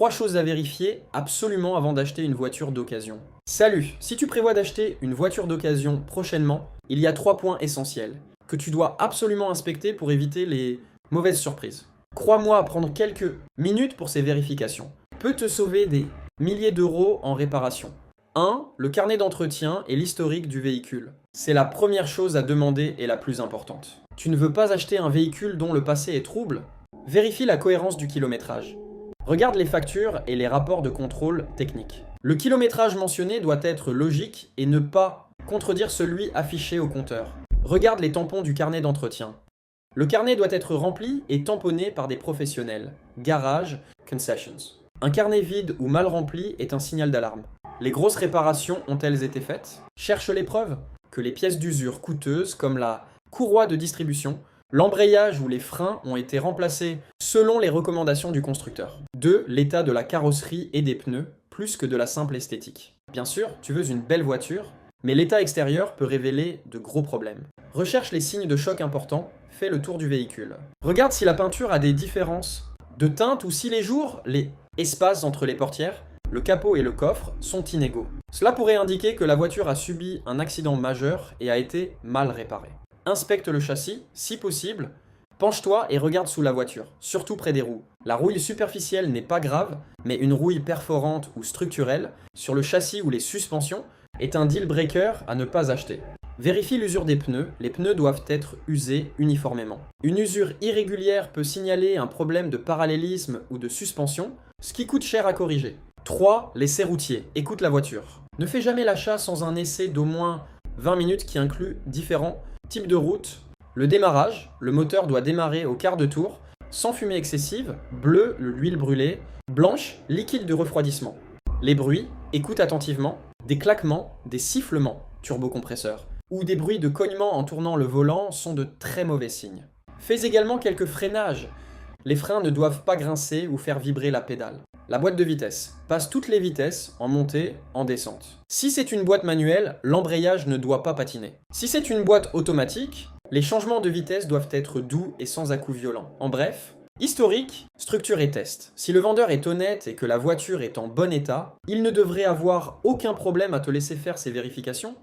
3 choses à vérifier absolument avant d'acheter une voiture d'occasion. Salut! Si tu prévois d'acheter une voiture d'occasion prochainement, il y a 3 points essentiels que tu dois absolument inspecter pour éviter les mauvaises surprises. Crois-moi, prendre quelques minutes pour ces vérifications peut te sauver des milliers d'euros en réparation. 1. Le carnet d'entretien et l'historique du véhicule. C'est la première chose à demander et la plus importante. Tu ne veux pas acheter un véhicule dont le passé est trouble? Vérifie la cohérence du kilométrage. Regarde les factures et les rapports de contrôle technique. Le kilométrage mentionné doit être logique et ne pas contredire celui affiché au compteur. Regarde les tampons du carnet d'entretien. Le carnet doit être rempli et tamponné par des professionnels. Garage, concessions. Un carnet vide ou mal rempli est un signal d'alarme. Les grosses réparations ont-elles été faites? Cherche les preuves que les pièces d'usure coûteuses comme la courroie de distribution, l'embrayage ou les freins ont été remplacés selon les recommandations du constructeur. 2. L'état de la carrosserie et des pneus, plus que de la simple esthétique. Bien sûr, tu veux une belle voiture, mais l'état extérieur peut révéler de gros problèmes. Recherche les signes de choc importants, fais le tour du véhicule. Regarde si la peinture a des différences de teinte ou si les jours, les espaces entre les portières, le capot et le coffre sont inégaux. Cela pourrait indiquer que la voiture a subi un accident majeur et a été mal réparée. Inspecte le châssis, si possible. Penche-toi et regarde sous la voiture, surtout près des roues. La rouille superficielle n'est pas grave, mais une rouille perforante ou structurelle sur le châssis ou les suspensions est un deal breaker à ne pas acheter. Vérifie l'usure des pneus, les pneus doivent être usés uniformément. Une usure irrégulière peut signaler un problème de parallélisme ou de suspension, ce qui coûte cher à corriger. 3. L'essai routier, écoute la voiture. Ne fais jamais l'achat sans un essai d'au moins 20 minutes qui inclut différents types de routes. Le démarrage, le moteur doit démarrer au quart de tour, sans fumée excessive, bleu, l'huile brûlée, blanche, liquide de refroidissement. Les bruits, écoute attentivement, des claquements, des sifflements, turbocompresseur, ou des bruits de cognement en tournant le volant sont de très mauvais signes. Fais également quelques freinages. Les freins ne doivent pas grincer ou faire vibrer la pédale. La boîte de vitesse. Passe toutes les vitesses, en montée, en descente. Si c'est une boîte manuelle, l'embrayage ne doit pas patiner. Si c'est une boîte automatique, les changements de vitesse doivent être doux et sans à-coups violents. En bref, historique, structure et test. Si le vendeur est honnête et que la voiture est en bon état, il ne devrait avoir aucun problème à te laisser faire ces vérifications